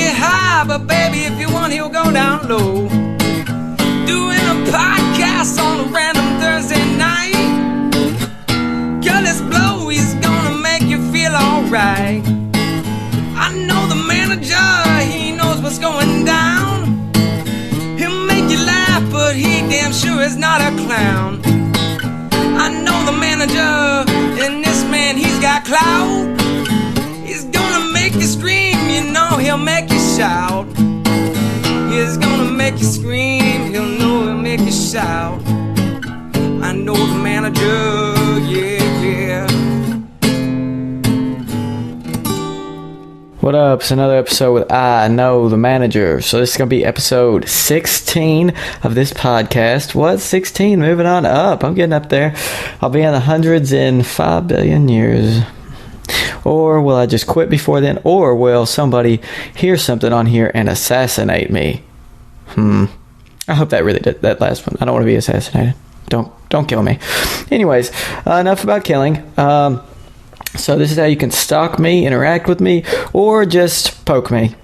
get high, but baby, if you want, he'll go down low. Doing a podcast on a random Thursday night. Girl, this blow, he's gonna make you feel alright. I know the manager, he knows what's going down. He'll make you laugh, but he damn sure is not a clown. I know the manager, and this man, he's got clout. He's gonna make you scream, you know he'll make you shout. He's gonna make you scream, he'll make you shout. I know the manager, yeah, yeah. What up? It's another episode with I Know the Manager. So this is going to be episode 16 of this podcast. What? 16? Moving on up. I'm getting up there. I'll be in the hundreds in 5 billion years. Or will I just quit before then? Or will somebody hear something on here and assassinate me? I hope that really did that last one. I don't want to be assassinated. Don't kill me. Anyways, enough about killing. So this is how you can stalk me, interact with me, or just poke me,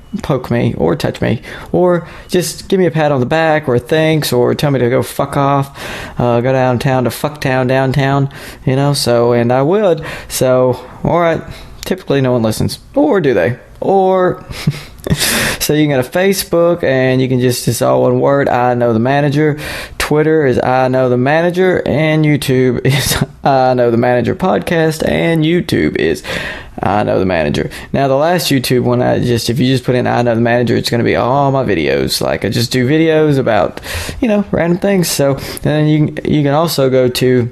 or touch me, or just give me a pat on the back, or thanks, or tell me to go fuck off, go downtown to fucktown downtown, so, and I would, so, alright, typically no one listens, or do they, or, so you can go to Facebook, and you can it's all one word, I Know the Manager. Twitter is I Know the Manager, and YouTube is I Know the Manager Podcast, and YouTube is I Know the Manager. Now, the last YouTube one, if you just put in I Know the Manager, it's going to be all my videos. Like, I just do videos about, random things. So, then you can also go to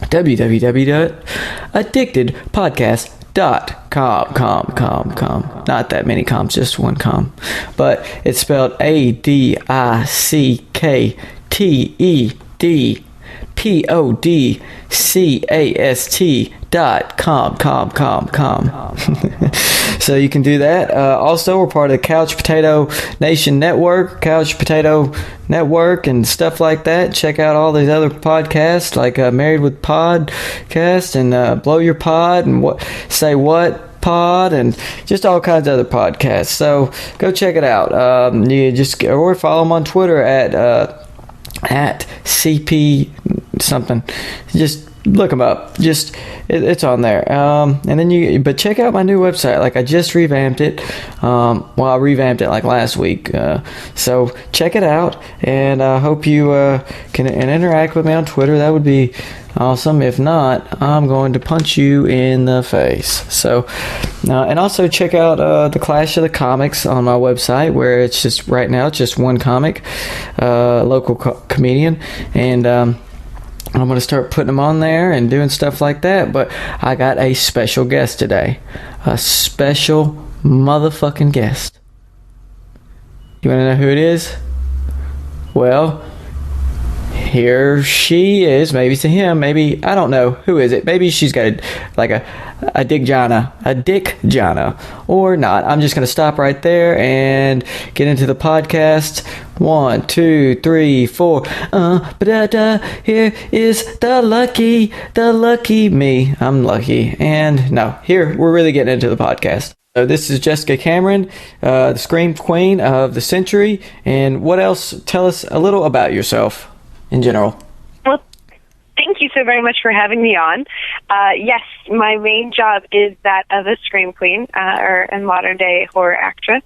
www.addictedpodcast.com. Not that many coms, just one com. But it's spelled ADDICKTEDPODCAST.com. So you can do that. Also, we're part of the Couch Potato Nation Network, Couch Potato Network, and stuff like that. Check out all these other podcasts, like Married with Podcast and Blow Your Pod and Say What Pod, and just all kinds of other podcasts. So go check it out. Or follow them on Twitter at CP something. Just look them up. It's on there. And then but check out my new website. Like, I just revamped it. I revamped it like last week. So check it out, and I hope you can interact with me on Twitter. That would be awesome. If not, I'm going to punch you in the face. So, and also check out the Clash of the Comics on my website, where it's just right now it's just one comic, local comedian, and I'm going to start putting them on there and doing stuff like that. But I got a special guest today, a special motherfucking guest. You want to know who it is? Well, here she is. Maybe it's a him. Maybe, I don't know. Who is it? Maybe she's got a dick jana, or not. I'm just going to stop right there and get into the podcast. 1, 2, 3, 4. Here is the lucky me. I'm lucky. And no, here, we're really getting into the podcast. So this is Jessica Cameron, the Scream Queen of the Century. And what else? Tell us a little about yourself in general. Well, thank you so very much for having me on. Yes, my main job is that of a Scream Queen, or a modern-day horror actress.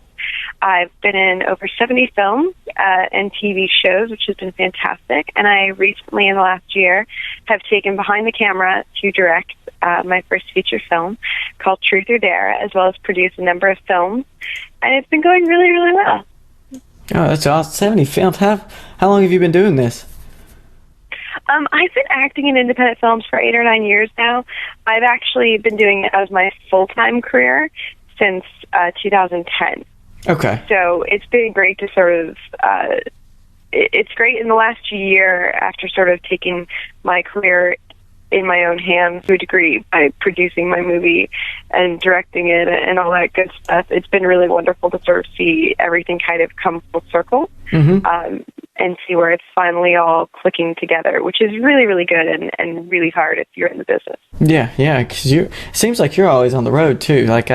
I've been in over 70 films and TV shows, which has been fantastic. And I recently, in the last year, have taken behind the camera to direct my first feature film called Truth or Dare, as well as produce a number of films. And it's been going really, really well. Oh, that's awesome. 70 films. How long have you been doing this? I've been acting in independent films for 8 or 9 years now. I've actually been doing it as my full-time career since 2010. Okay. So it's been great to sort of, it's great in the last year, after sort of taking my career in my own hands to a degree by producing my movie and directing it and all that good stuff. It's been really wonderful to sort of see everything kind of come full circle. And see where it's finally all clicking together, which is really, really good and really hard if you're in the business. Yeah, because it seems like you're always on the road too. Like,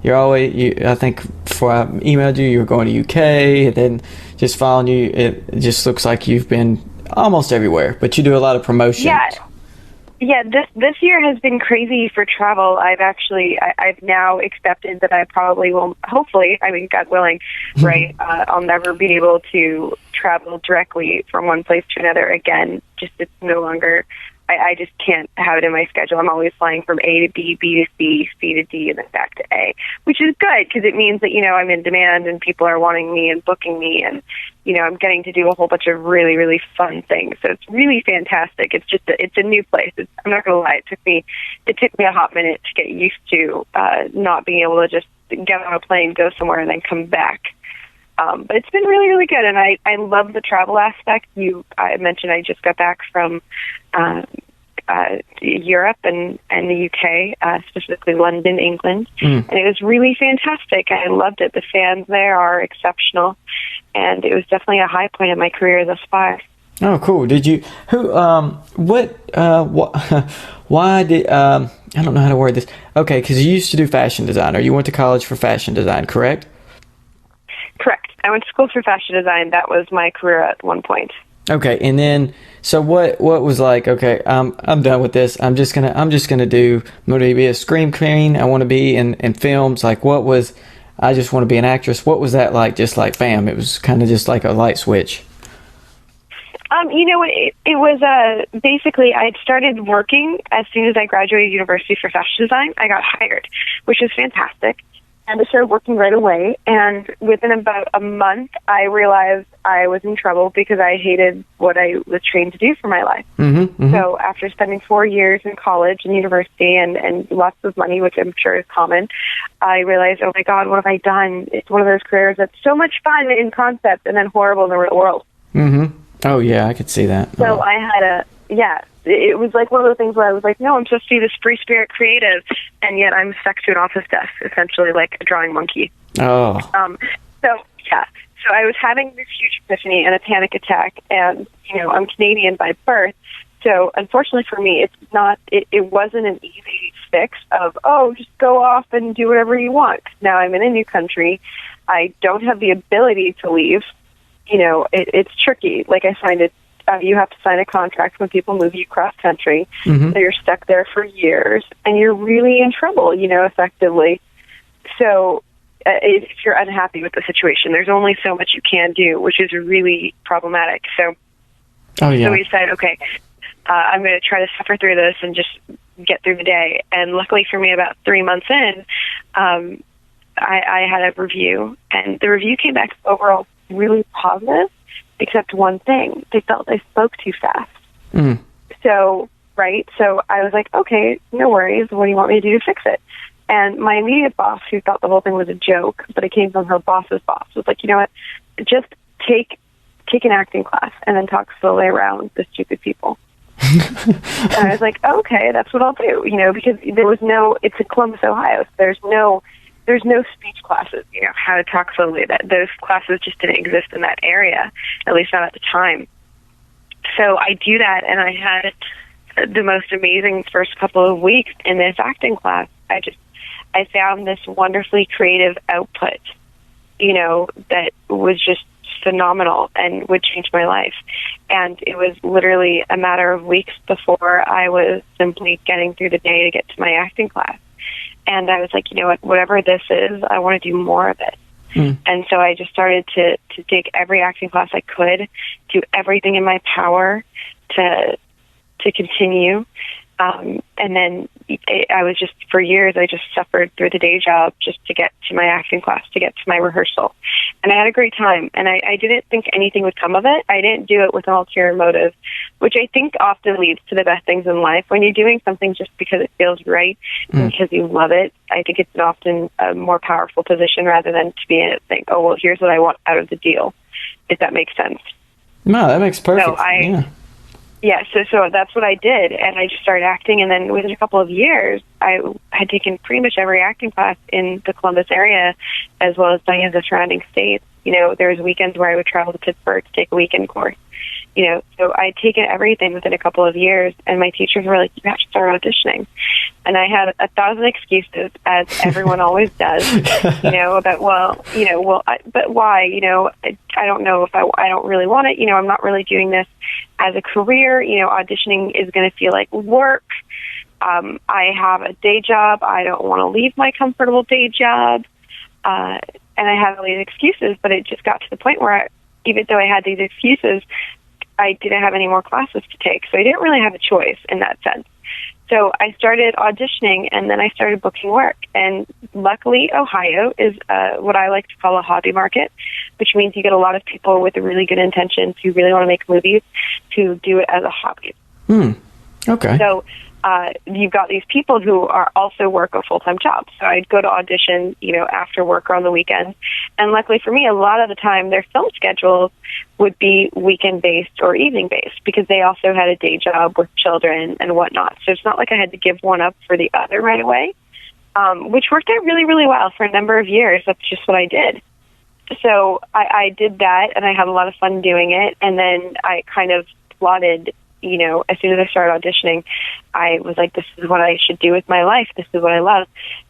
I think before I emailed you, you were going to UK, and then just following you, it just looks like you've been almost everywhere, but you do a lot of promotion. Yeah, this year has been crazy for travel. I've now accepted that I probably will, hopefully, I mean, God willing, right, I'll never be able to travel directly from one place to another again. Just, it's no longer, I just can't have it in my schedule. I'm always flying from A to B, B to C, C to D, and then back to A, which is good because it means that, I'm in demand and people are wanting me and booking me, and, I'm getting to do a whole bunch of really, really fun things. So it's really fantastic. It's just, it's a new place. I'm not going to lie. It took me a hot minute to get used to not being able to just get on a plane, go somewhere, and then come back. But it's been really, really good, and I love the travel aspect. I mentioned I just got back from Europe and the UK, specifically London, England, and it was really fantastic. I loved it. The fans there are exceptional, and it was definitely a high point in my career thus far. Oh, cool. Did you, why did, I don't know how to word this. Okay, because you used to do fashion design, or you went to college for fashion design, correct? Correct. I went to school for fashion design. That was my career at one point. Okay, and then so what was like? Okay, I'm done with this. I'm just gonna be a scream queen. I want to be in films. Like, I just want to be an actress. What was that like? Just like bam, it was kind of just like a light switch. It was basically I had started working as soon as I graduated university for fashion design. I got hired, which was fantastic. And I started working right away, and within about a month, I realized I was in trouble because I hated what I was trained to do for my life. So after spending 4 years in college and university and lots of money, which I'm sure is common, I realized, oh my God, what have I done? It's one of those careers that's so much fun in concept and then horrible in the real world. Oh, yeah, I could see that. So I had it was like one of those things where I was like, no, I'm supposed to be this free spirit creative, and yet I'm stuck to an office desk, essentially like a drawing monkey. Oh. So I was having this huge epiphany and a panic attack, and, I'm Canadian by birth, so unfortunately for me, it wasn't an easy fix of, just go off and do whatever you want. Now I'm in a new country. I don't have the ability to leave. It's tricky. Like, I find it, you have to sign a contract when people move you cross country. So you're stuck there for years, and you're really in trouble, effectively. So if you're unhappy with the situation, there's only so much you can do, which is really problematic. So, So we decided, okay, I'm going to try to suffer through this and just get through the day. And luckily for me, about 3 months in, I had a review, and the review came back overall really positive, except one thing. They felt I spoke too fast. So I was like, okay, no worries. What do you want me to do to fix it? And my immediate boss, who thought the whole thing was a joke, but it came from her boss's boss, was like, you know what, just take an acting class and then talk slowly around the stupid people. And I was like, okay, that's what I'll do, because it's in Columbus, Ohio, so there's no speech classes, how to talk slowly. Those classes just didn't exist in that area, at least not at the time. So I do that, and I had the most amazing first couple of weeks in this acting class. I found this wonderfully creative output, that was just phenomenal and would change my life. And it was literally a matter of weeks before I was simply getting through the day to get to my acting class. And I was like, you know what, whatever this is, I want to do more of it. And so I just started to take every acting class I could, do everything in my power to continue. And then I was just, for years, I just suffered through the day job just to get to my acting class, to get to my rehearsal. And I had a great time. And I didn't think anything would come of it. I didn't do it with an ulterior motive, which I think often leads to the best things in life. When you're doing something just because it feels right and because you love it, I think it's often a more powerful position rather than to be in it think, oh, well, here's what I want out of the deal, if that makes sense. No, that makes perfect. So that's what I did, and I just started acting, and then within a couple of years, I had taken pretty much every acting class in the Columbus area, as well as many of the surrounding states. There was weekends where I would travel to Pittsburgh to take a weekend course, So I'd taken everything within a couple of years, and my teachers were like, you have to start auditioning. And I had 1,000 excuses, as everyone always does, about, but why? I don't know if I don't really want it. I'm not really doing this as a career. Auditioning is going to feel like work. I have a day job. I don't want to leave my comfortable day job. And I had all these excuses, but it just got to the point where even though I had these excuses, I didn't have any more classes to take. So I didn't really have a choice in that sense. So I started auditioning, and then I started booking work. And luckily, Ohio is what I like to call a hobby market, which means you get a lot of people with really good intentions who really want to make movies to do it as a hobby. Okay. So you've got these people who are also work a full-time job. So I'd go to audition, after work or on the weekends. And luckily for me, a lot of the time their film schedules would be weekend-based or evening-based because they also had a day job with children and whatnot. So it's not like I had to give one up for the other right away, which worked out really, really well for a number of years. That's just what I did. So I did that, and I had a lot of fun doing it. And then I kind of plotted, as soon as I started auditioning, I was like, this is what I should do with my life. This is what I love.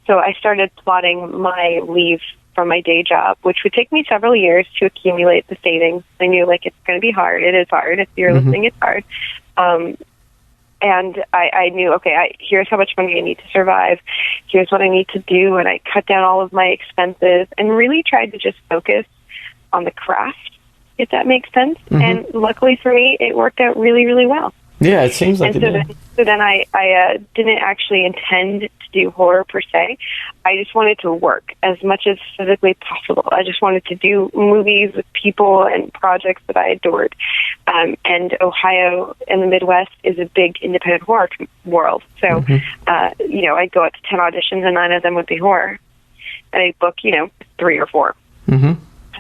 So I started plotting my leave from my day job, which would take me several years to accumulate the savings. I knew, it's going to be hard. It is hard. If you're listening, it's hard. And I knew, okay, here's how much money I need to survive. Here's what I need to do. And I cut down all of my expenses and really tried to just focus on the craft, if that makes sense. And luckily for me, it worked out really, really well. Yeah, it seems like So then I didn't actually intend to do horror per se. I just wanted to work as much as physically possible. I just wanted to do movies with people and projects that I adored. And Ohio and the Midwest is a big independent horror world. So, I'd go out to 10 auditions and 9 of them would be horror. And I'd book, 3 or 4.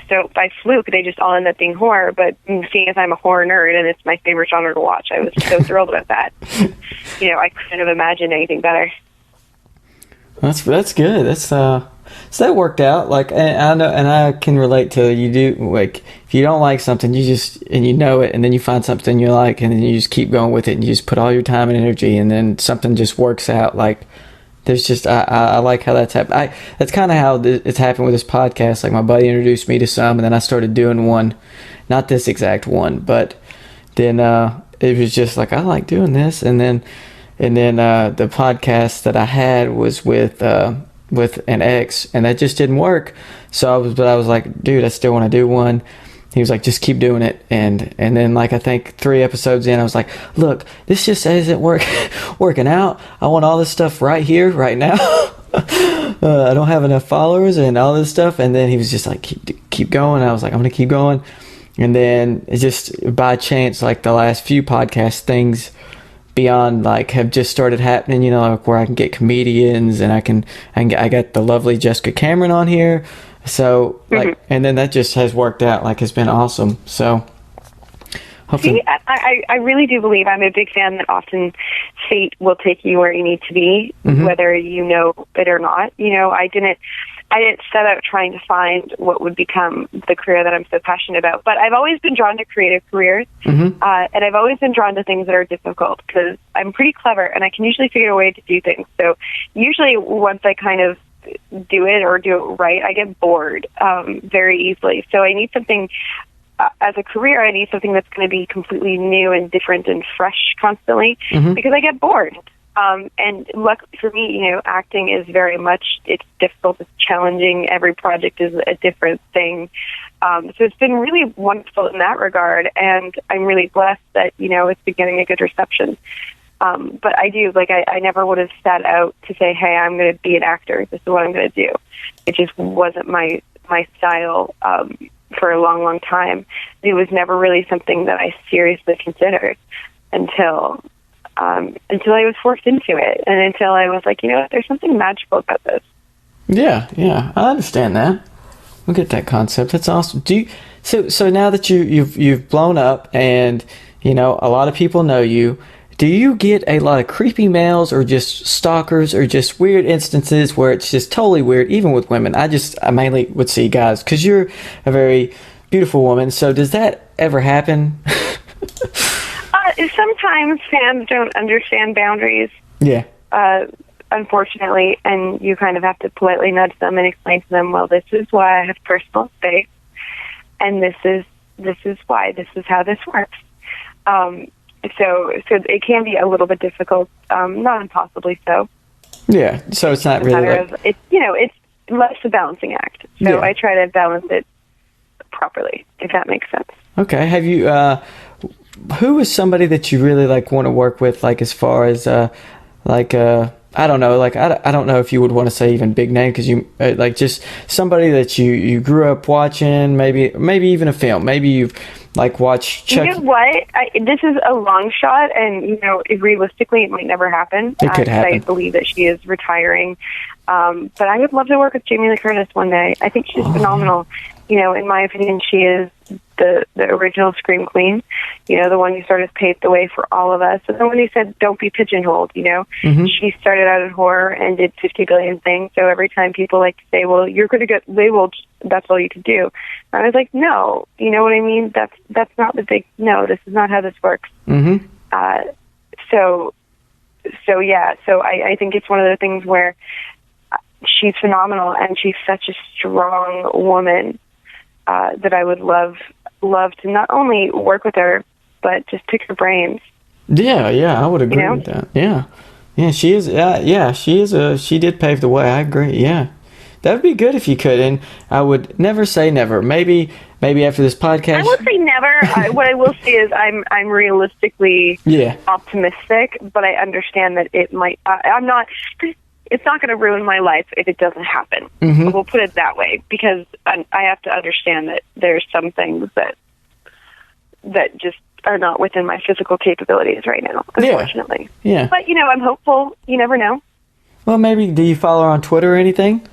So by fluke, they just all end up being horror. But seeing as I'm a horror nerd and it's my favorite genre to watch, I was so thrilled about that. I couldn't have imagined anything better. That's good. That's so that worked out. And I know, and I can relate to you. Do if you don't like something, you just and you know it, and then you find something you like, and then you just keep going with it, and you just put all your time and energy, and then something just works out. There's just I like how that's happened. That's kind of how it's happened with this podcast. My buddy introduced me to some, and then I started doing one, not this exact one, but then it was just I like doing this, and then the podcast that I had was with an ex, and that just didn't work. So I was like, dude, I still want to do one. He was like, just keep doing it. And then I think 3 episodes in, I was like, look, this just isn't working out. I want all this stuff right here, right now. I don't have enough followers and all this stuff. And then he was just like, keep going. I was like, I'm going to keep going. And then it just by chance, the last few podcast things beyond have just started happening, where I can get comedians and I got the lovely Jessica Cameron on here. So and then that just has worked out. It's been awesome. So hopefully, I really do believe I'm a big fan that often fate will take you where you need to be, whether you know it or not. I didn't set out trying to find what would become the career that I'm so passionate about. But I've always been drawn to creative careers, and I've always been drawn to things that are difficult because I'm pretty clever and I can usually figure a way to do things. So usually once I kind of do it or do it right, I get bored very easily. So I need something, as a career, I need something that's going to be completely new and different and fresh constantly because I get bored. And luckily for me, acting is very much, it's difficult, it's challenging. Every project is a different thing. So it's been really wonderful in that regard. And I'm really blessed that, it's been getting a good reception. But I do, I never would have set out to say, hey, I'm going to be an actor. This is what I'm going to do. It just wasn't my style for a long, long time. It was never really something that I seriously considered until I was forced into it, and until I was like, there's something magical about this. Yeah, I understand that. We get that concept. That's awesome. So now that you've blown up, and a lot of people know you, do you get a lot of creepy mails, or just stalkers, or just weird instances where it's just totally weird, even with women? I mainly would see guys, because you're a very beautiful woman. So does that ever happen? Sometimes fans don't understand boundaries. Yeah. Unfortunately, and you kind of have to politely nudge them and explain to them, well, this is why I have personal space, and this is why, this is how this works. So it can be a little bit difficult, not impossibly so. Yeah, so it's not really like... It's less a balancing act. So I try to balance it properly, if that makes sense. Okay. Have you, who is somebody that you really like want to work with, like as far as, I don't know, like I don't know if you would want to say even big name, because you like just somebody that you grew up watching, maybe even a film, maybe you've like watched Chuck. You know what? This is a long shot, and realistically, it might never happen. It could happen. I believe that she is retiring, but I would love to work with Jamie Lee Curtis one day. I think she's phenomenal. In my opinion, she is the original Scream Queen. The one who sort of paved the way for all of us. And the one who said, don't be pigeonholed, Mm-hmm. She started out in horror and did 50 billion things. So every time people like to say, well, you're going to get labeled, that's all you can do. I was like, no, you know what I mean? That's not the big, no, this is not how this works. Mm-hmm. So I think it's one of the things where she's phenomenal, and she's such a strong woman that I would love to not only work with her, but just pick her brains. Yeah, I would agree with that. Yeah, she is. She is. She did pave the way. I agree. Yeah, that would be good if you could. And I would never say never. Maybe after this podcast. I will say never. What I will say is I'm realistically optimistic, but I understand that it might. I'm not. It's not going to ruin my life if it doesn't happen. Mm-hmm. We'll put it that way, because I have to understand that there's some things that just are not within my physical capabilities right now, unfortunately. Yeah. But, I'm hopeful. You never know. Well, maybe, do you follow her on Twitter or anything?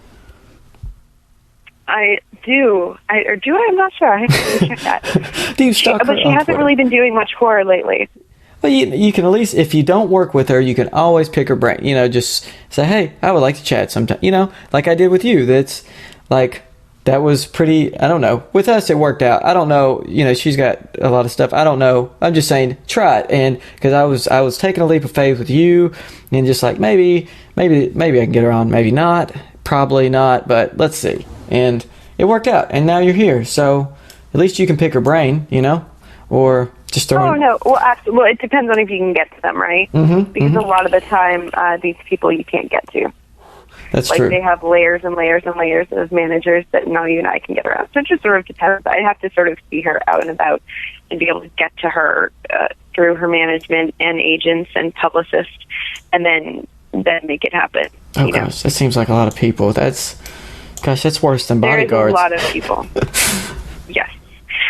I do. I'm not sure. I have to check that. Do you stalk her But she on hasn't Twitter? really been doing much horror lately. Well, you can at least, if you don't work with her, you can always pick her brain. Just say, hey, I would like to chat sometime. Like I did with you. That's like, that was pretty, I don't know. With us, it worked out. I don't know. She's got a lot of stuff. I don't know. I'm just saying, try it. And because I was taking a leap of faith with you, and just like, maybe I can get her on. Maybe not. Probably not. But let's see. And it worked out. And now you're here. So at least you can pick her brain, or just throw in. No. Well, absolutely. Well, it depends on if you can get to them, right? Mm-hmm, because a lot of the time, these people you can't get to. That's true. They have layers and layers and layers of managers that not even I can get around. So it just sort of depends. I have to sort of see her out and about and be able to get to her through her management and agents and publicists, and then make it happen. Oh gosh, that seems like a lot of people. That's worse than bodyguards. There's a lot of people. Yes.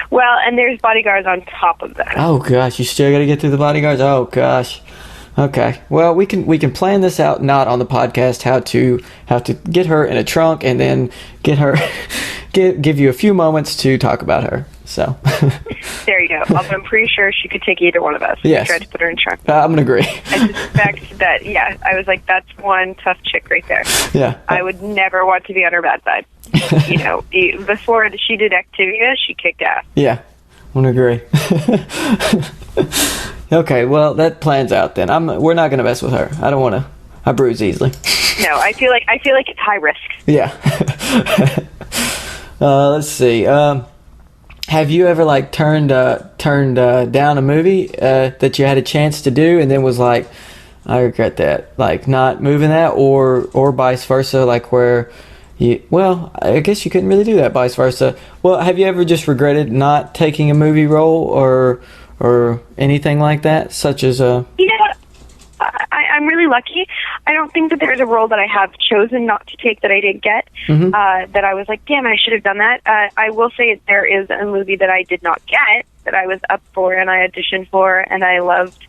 Well, and there's bodyguards on top of that. Oh gosh, you still got to get through the bodyguards. Oh gosh. Okay. Well, we can plan this out, not on the podcast, how to get her in a trunk and then get her give you a few moments to talk about her. So there you go. I'm pretty sure she could take either one of us. Yes. Try to put her in trunk. I'm gonna agree. I suspect that. Yeah, I was like, that's one tough chick right there. Yeah. I would never want to be on her bad side. Before she did Activia, she kicked ass. Yeah, I would agree. Okay, well, that plans out then. We're not going to mess with her. I don't want to. I bruise easily. No, I feel like it's high risk. Yeah. Let's see. Have you ever like turned down a movie that you had a chance to do and then was like, I regret that, like not moving that, or vice versa, like where I guess you couldn't really do that, vice versa. Well, have you ever just regretted not taking a movie role or anything like that, such as a... I'm really lucky. I don't think that there's a role that I have chosen not to take that I didn't get, Mm-hmm. that I was like, damn, I should have done that. I will say there is a movie that I did not get that I was up for and I auditioned for, and I loved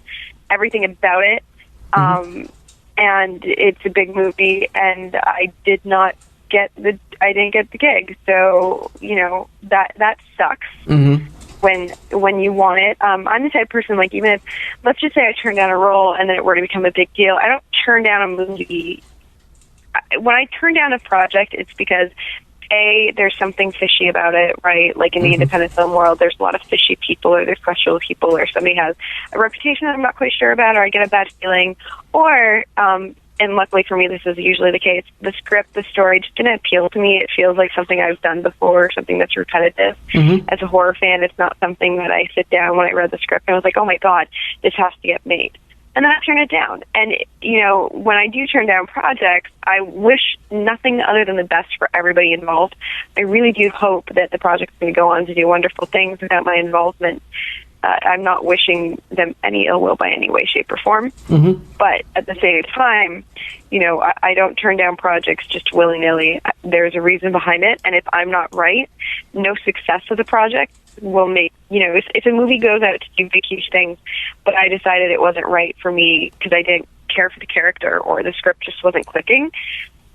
everything about it. Mm-hmm. And it's a big movie, and I didn't get the gig. So, that sucks. Mm-hmm. When you want it. I'm the type of person, like, even if, let's just say I turn down a role and then it were to become a big deal, I don't turn down a movie. When I turn down a project, it's because there's something fishy about it, right? Like in the independent film world, there's a lot of fishy people, or there's questionable people, or somebody has a reputation that I'm not quite sure about, or I get a bad feeling, or, and luckily for me, this is usually the case, the script, the story just didn't appeal to me. It feels like something I've done before, something that's repetitive. As a horror fan, it's not something that I sit down when I read the script and I was like, oh my God, this has to get made. And then I turn it down. And, you know, when I do turn down projects, I wish nothing other than the best for everybody involved. I really do hope that the project's going to go on to do wonderful things without my involvement. I'm not wishing them any ill will by any way, shape, or form. But at the same time, you know, I don't turn down projects just willy-nilly. There's a reason behind it. And if I'm not right, no success of the project will make, you know, if a movie goes out to do big, huge things, but I decided it wasn't right for me because I didn't care for the character or the script just wasn't clicking,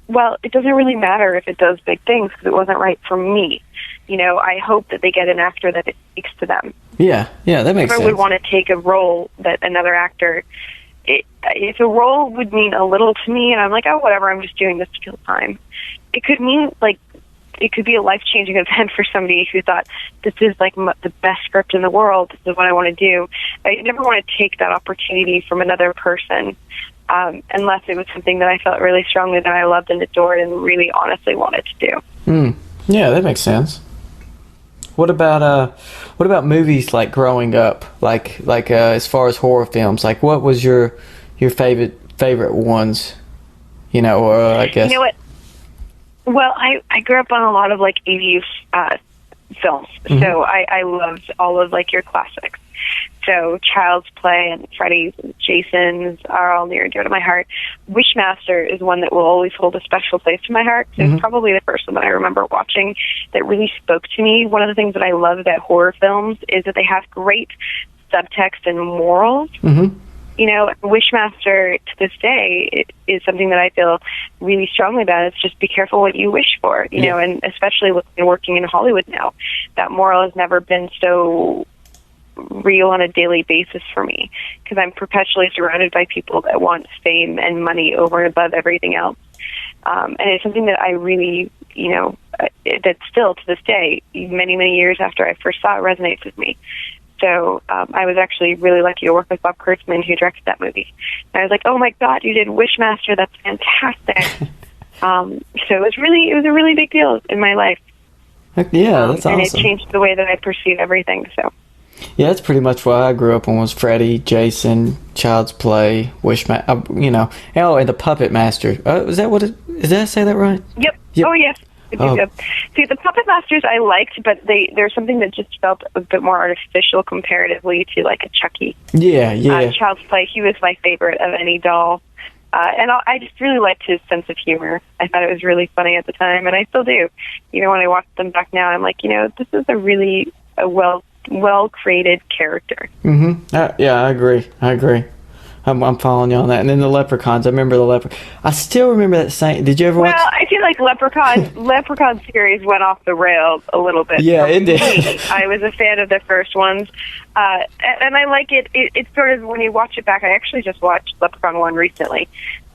well, it doesn't really matter if it does big things because it wasn't right for me. You know, I hope that they get an actor that it speaks to them. Yeah, that makes sense. I would want to take a role that another actor, if a role would mean a little to me and I'm like, oh, whatever, I'm just doing this to kill time. It could mean, like, it could be a life-changing event for somebody who thought, this is like the best script in the world, this is what I want to do. I never want to take that opportunity from another person unless it was something that I felt really strongly that I loved and adored and really honestly wanted to do. Yeah, that makes sense. What about movies like growing up, like as far as horror films? Like, what was your favorite ones? You know, I guess. You know what? Well, I grew up on a lot of like 80s films, so I loved all of like your classics. So Child's Play and Freddy's and Jason's are all near and dear to my heart. Wishmaster is one that will always hold a special place in my heart. It's probably the first one that I remember watching that really spoke to me. One of the things that I love about horror films is that they have great subtext and morals. You know, Wishmaster to this day is something that I feel really strongly about. It's just be careful what you wish for, you know, and especially working in Hollywood now, that moral has never been so real on a daily basis for me because I'm perpetually surrounded by people that want fame and money over and above everything else. And it's something that I really, you know, that still to this day, many, many years after I first saw it, resonates with me. So I was actually really lucky to work with Bob Kurtzman, who directed that movie. And I was like, oh my God, you did Wishmaster. That's fantastic. So it was a really big deal in my life. Yeah, that's awesome. And it changed the way that I perceive everything. So. Yeah, that's pretty much what I grew up on was Freddy, Jason, Child's Play, Wishmaster, you know. Oh, and the Puppet Master. Is that what it is? Did I say that right? Yep. Oh, yes. See, the Puppet Masters I liked, but there's something that just felt a bit more artificial comparatively to like a Chucky. Yeah. Child's Play, he was my favorite of any doll. And I just really liked his sense of humor. I thought it was really funny at the time, and I still do. You know, when I watch them back now, I'm like, you know, this is a really well-created character. Yeah, I agree. I'm following you on that. And then the Leprechauns. I remember the Leprechaun. I still remember that saying. Did you ever watch? Well, I feel like Leprechaun series went off the rails a little bit. Yeah, it did. I was a fan of the first ones. And I like it. It's sort of, when you watch it back, I actually just watched Leprechaun 1 recently.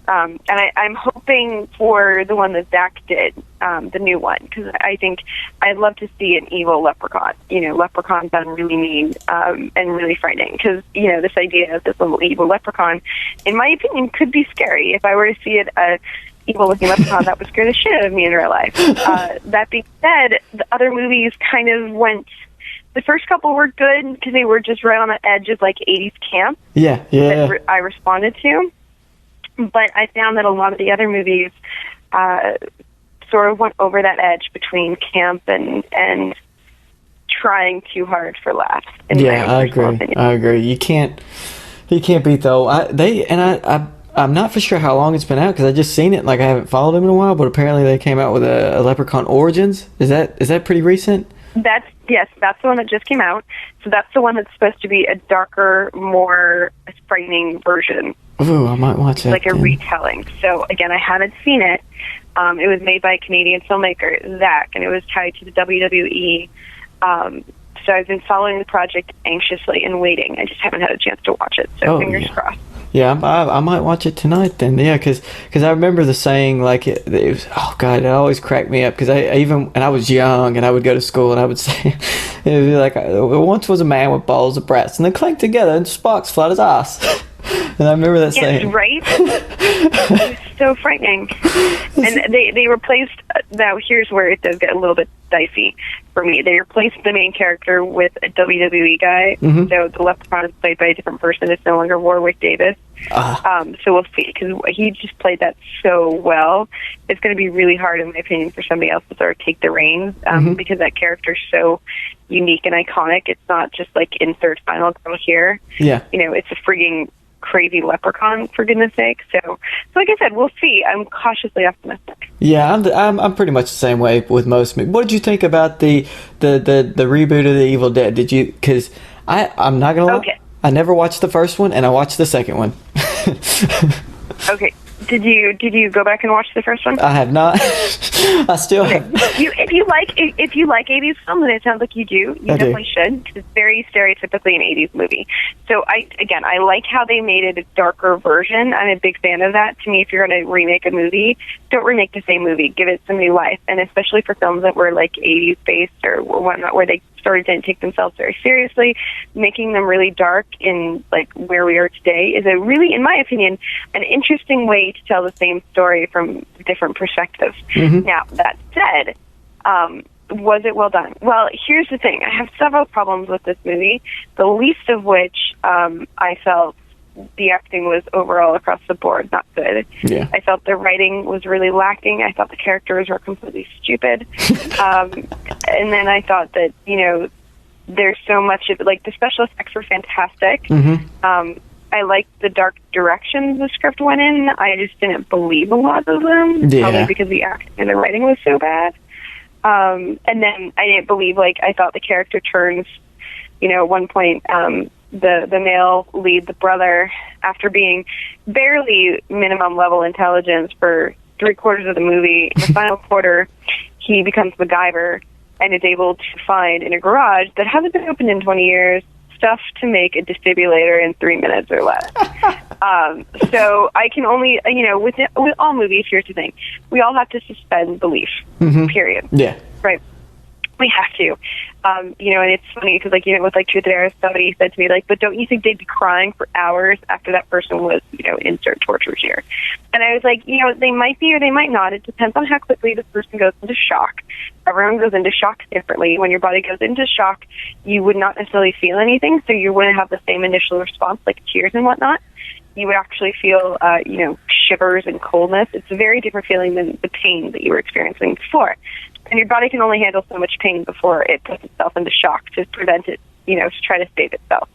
And I'm hoping for the one that Zach did, the new one, because I think I'd love to see an evil leprechaun. You know, leprechauns sound really mean and really frightening, because, you know, this idea of this little evil leprechaun, in my opinion, could be scary. If I were to see an evil-looking leprechaun, that would scare the shit out of me in real life. That being said, the other movies kind of went... The first couple were good, because they were just right on the edge of, like, 80s camp. Yeah. That I responded to. But I found that a lot of the other movies sort of went over that edge between camp and trying too hard for laughs. Yeah, I agree. You can't beat though. I'm not for sure how long it's been out because I just seen it. Like I haven't followed them in a while, but apparently they came out with a Leprechaun Origins. Is that pretty recent? That's the one that just came out. So that's the one that's supposed to be a darker, more frightening version. Ooh, I might watch that. Like a retelling. So again, I haven't seen it. It was made by a Canadian filmmaker, Zach, and it was tied to the WWE. So I've been following the project anxiously and waiting. I just haven't had a chance to watch it. So fingers crossed. Yeah, I might watch it tonight then. Yeah, because I remember the saying, like, it was, oh God, it always cracked me up, because I even, and I was young, and I would go to school, and I would say, it would be like, once was a man with balls of brass, and they clanked together, and sparks fly his ass. And I remember that saying. Right? It was so frightening. And they replaced, now here's where it does get a little bit dicey for me. They replaced the main character with a WWE guy. Mm-hmm. So the Leprechaun is played by a different person. It's no longer Warwick Davis. So we'll see, because he just played that so well. It's going to be really hard, in my opinion, for somebody else to sort of take the reins, because that character's so unique and iconic. It's not just like insert final girl here. Yeah. You know, it's a frigging crazy leprechaun, for goodness sake. So like I said, we'll see. I'm cautiously optimistic. Yeah, I'm pretty much the same way with most movies. What did you think about the reboot of the Evil Dead? Did you? Because I'm not gonna lie, Okay. I never watched the first one, and I watched the second one. Okay. Did you go back and watch the first one? I have not. I still have. If you like 80s films, and it sounds like you do, you definitely should, because it's very stereotypically an 80s movie. So I like how they made it a darker version. I'm a big fan of that. To me, if you're going to remake a movie, don't remake the same movie. Give it some new life. And especially for films that were like 80s based or whatnot, where they didn't take themselves very seriously, making them really dark in like where we are today is a really, in my opinion, an interesting way to tell the same story from different perspectives. Mm-hmm. Now, that said, was it well done? Well, here's the thing. I have several problems with this movie, the least of which I felt the acting was overall across the board not good. Yeah. I felt the writing was really lacking. I thought the characters were completely stupid. And then I thought that, there's so much of, like, the special effects were fantastic. Mm-hmm. I liked the dark directions the script went in. I just didn't believe a lot of them, Yeah. probably because the acting and the writing was so bad. And then I didn't believe, I thought the character turns, at one point, the male lead, the brother, after being barely minimum level intelligence for 3/4 of the movie, in the final quarter, he becomes MacGyver and is able to find in a garage that hasn't been opened in 20 years stuff to make a defibrillator in 3 minutes or less. So I can only, with all movies, here's the thing. We all have to suspend belief, period. Yeah. Right. We have to. And it's funny because, with Truth or Dare, somebody said to me, but don't you think they'd be crying for hours after that person was, insert torture here? And I was like, they might be or they might not. It depends on how quickly the person goes into shock. Everyone goes into shock differently. When your body goes into shock, you would not necessarily feel anything, so you wouldn't have the same initial response, like tears and whatnot. You would actually feel, shivers and coldness. It's a very different feeling than the pain that you were experiencing before. And your body can only handle so much pain before it puts itself into shock to prevent it, to try to save itself.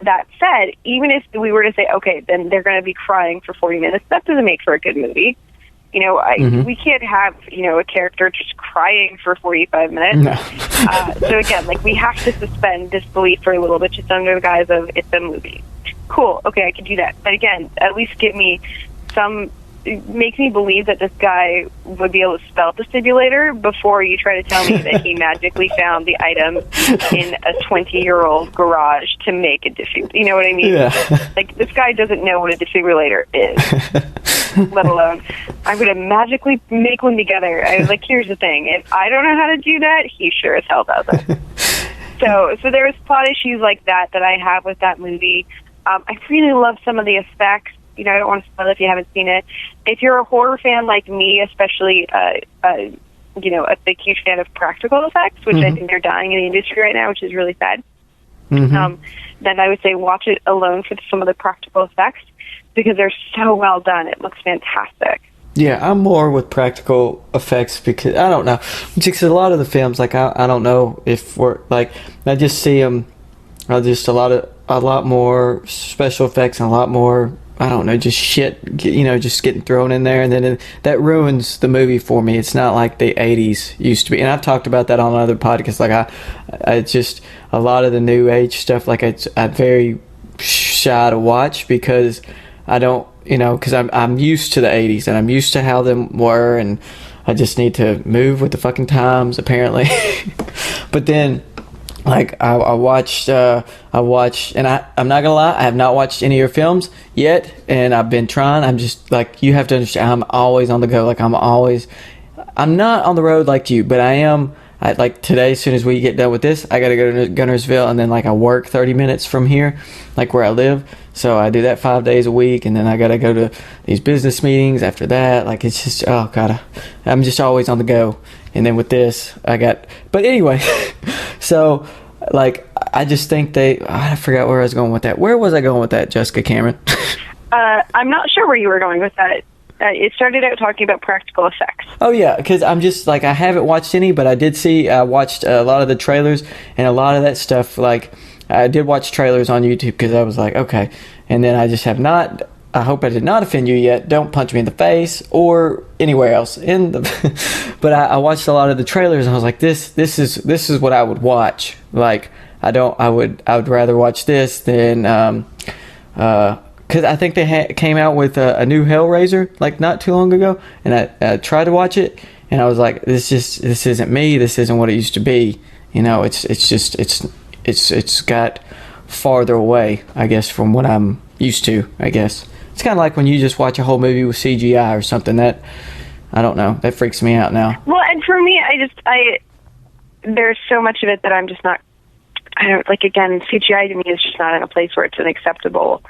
That said, even if we were to say, okay, then they're going to be crying for 40 minutes, that doesn't make for a good movie. We can't have, a character just crying for 45 minutes. No. So again, we have to suspend disbelief for a little bit just under the guise of it's a movie. Cool, okay, I can do that. But again, at least give me make me believe that this guy would be able to spell defibrillator before you try to tell me that he magically found the item in a 20-year-old garage to make a defibrillator. You know what I mean? Yeah. This guy doesn't know what a defibrillator is, let alone I'm going to magically make one together. I was like, here's the thing. If I don't know how to do that, he sure as hell doesn't. So there's plot issues like that I have with that movie. I really love some of the effects. I don't want to spoil it if you haven't seen it. If you're a horror fan like me, especially, a big, huge fan of practical effects, which I think they're dying in the industry right now, which is really sad, then I would say watch it alone for some of the practical effects because they're so well done. It looks fantastic. Yeah, I'm more with practical effects because, I don't know, because a lot of the films, I don't know if we're, I just see them, just a lot more special effects and a lot more, I don't know, just shit, just getting thrown in there, and then that ruins the movie for me. It's not like the 80s used to be, and I've talked about that on other podcasts. I just, a lot of the new age stuff, I'm very shy to watch because I don't, because I'm used to the 80s, and I'm used to how them were, and I just need to move with the fucking times, apparently. But then, Like I watched, and I'm not gonna lie, I have not watched any of your films yet, and I've been trying. I'm just like, you have to understand, I'm always on the go. Like I'm not on the road like you, but I am. Like today, as soon as we get done with this, I gotta go to Gunnersville, and then like I work 30 minutes from here, like where I live. So I do that 5 days a week, and then I gotta go to these business meetings after that. Like it's just, oh god, I'm just always on the go. And then with this, but anyway, so like I just think I forgot where I was going with that. Where was I going with that, Jessica Cameron? I'm not sure where you were going with that. It started out talking about practical effects. Oh yeah, because I'm just like, I haven't watched any, but I watched a lot of the trailers and a lot of that stuff. Like I did watch trailers on YouTube because I was like, okay, and then I just have not. I hope I did not offend you yet. Don't punch me in the face or anywhere else but I watched a lot of the trailers and I was like, this is what I would watch. Like I would rather watch this than because I think they came out with a new Hellraiser like not too long ago, and I tried to watch it and I was like, this isn't me. This isn't what it used to be. You know, it's got farther away, I guess, from what I'm used to. I guess it's kind of like when you just watch a whole movie with CGI or something. That, I don't know, that freaks me out now. Well, and for me, there's so much of it that I'm just not. I don't like. Again, CGI to me is just not in a place where it's an acceptable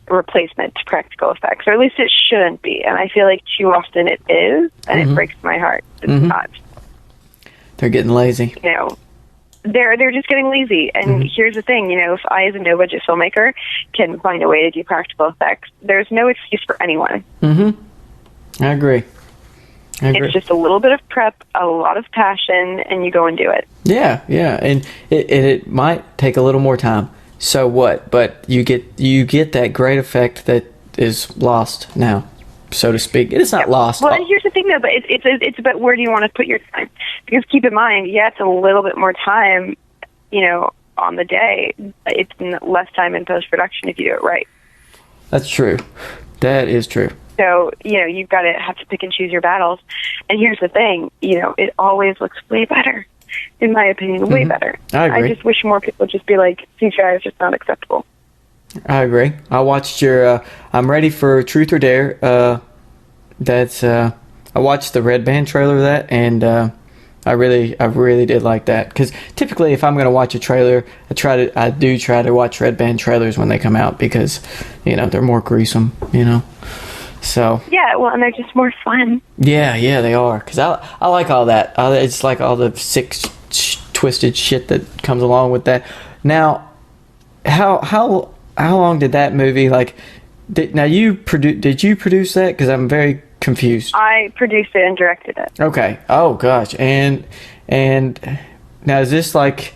replacement to practical effects, or at least it shouldn't be. And I feel like too often it is, and it breaks my heart. It's not. They're getting lazy. You know, they're just getting lazy. And here's the thing, you know, if I, as a no-budget filmmaker, can find a way to do practical effects, there's no excuse for anyone. I agree. It's just a little bit of prep, a lot of passion, and you go and do it. Yeah, and it might take a little more time. So what? But you get that great effect that is lost now, so to speak. It's not lost. Well, and here's the thing, though. But it's about where do you want to put your time? Because keep in mind, it's a little bit more time, you know, on the day. It's less time in post-production if you do it right. That's true. That is true. So, you know, you've got to have to pick and choose your battles. And here's the thing, you know, it always looks way better, in my opinion, way better. I agree. I just wish more people would just be like, CGI is just not acceptable. I agree. I watched your, I'm ready for Truth or Dare. I watched the Red Band trailer of that, and I really did like that. Because typically, if I'm going to watch a trailer, I do try to watch Red Band trailers when they come out because, you know, they're more gruesome, you know. So yeah, well, and they're just more fun. Yeah, they are. Because I like all that. It's like all the sick, twisted shit that comes along with that. Now, how long did that movie did you produce that? Because I'm very confused. I produced it and directed it. Okay. Oh gosh. And now is this like?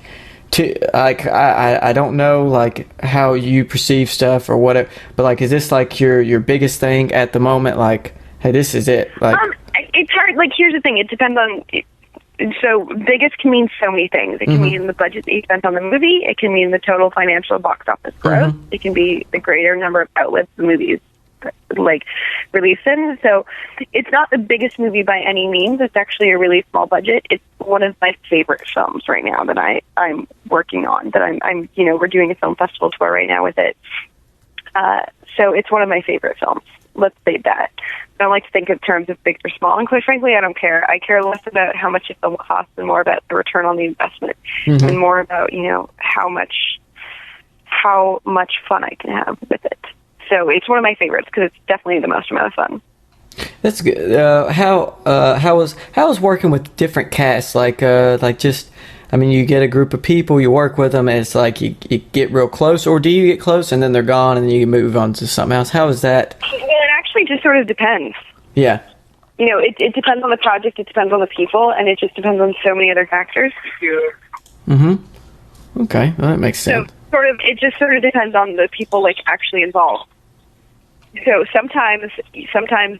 I don't know like how you perceive stuff or whatever, but like, is this like your biggest thing at the moment? Like, hey, this is it. Like, it's hard. Like, here's the thing. It depends on. So biggest can mean so many things. It can mean the budget that you spent on the movie. It can mean the total financial box office growth. It can be the greater number of outlets the movies like release in. So it's not the biggest movie by any means. It's actually a really small budget. It's one of my favorite films right now that I'm working on. That I'm you know, we're doing a film festival tour right now with it. So it's one of my favorite films. Let's say that. I don't like to think in terms of big or small, and quite frankly, I don't care. I care less about how much a film costs and more about the return on the investment, and more about, you know, how much fun I can have with it. So it's one of my favorites because it's definitely the most amount of fun. That's good. How was working with different casts? Like just, I mean, you get a group of people, you work with them, and it's like you get real close, or do you get close and then they're gone and then you move on to something else? How is that? Well, it actually just sort of depends. Yeah. You know, it depends on the project, it depends on the people, and it just depends on so many other factors. Okay, well, that makes sense. So it just sort of depends on the people like actually involved. So sometimes